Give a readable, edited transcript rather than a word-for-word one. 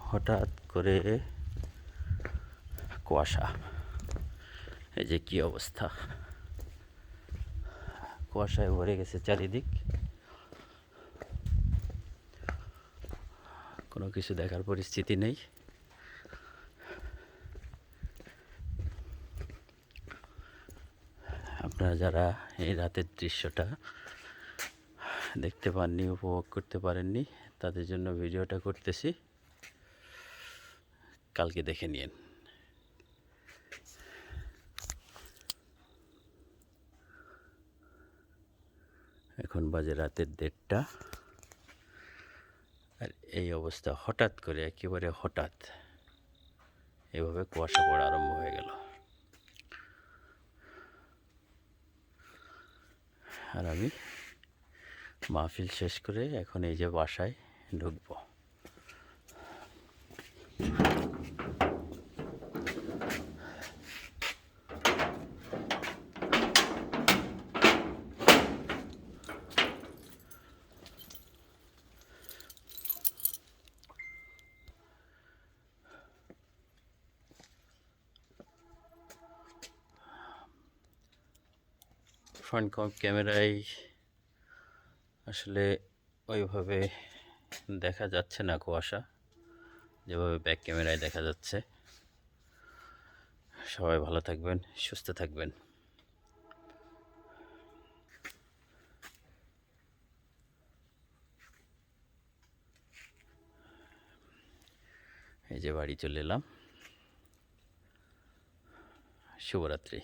হঠাৎ করে কুয়াশা, এই যে কী অবস্থা, কুয়াশায় ভরে গেছে চারিদিক, কোনো কিছু দেখার পরিস্থিতি নেই। আপনারা যারা এই রাতের দৃশ্যটা দেখতে পাননি, উপভোগ করতে পারেননি, তাদের জন্য ভিডিওটা করতেছি, কালকে দেখে নিন। এখন বাজে রাতের 1:30, আর এই অবস্থা হঠাৎ করে, একেবারে হঠাৎ এভাবে কুয়াশা পড়া আরম্ভ হয়ে গেল। আর আমি মাহফিল শেষ করে এখন এই যে বাসায় ঢুকবো। ফ্রন্ট ক্যামেরায় আসলে ওইভাবে দেখা যাচ্ছে না কুয়াশা, যেভাবে ব্যাক ক্যামেরায় দেখা যাচ্ছে। সবাই ভালো থাকবেন, সুস্থ থাকবেন। এই যে বাড়ি চলে এলাম। শুভরাত্রি।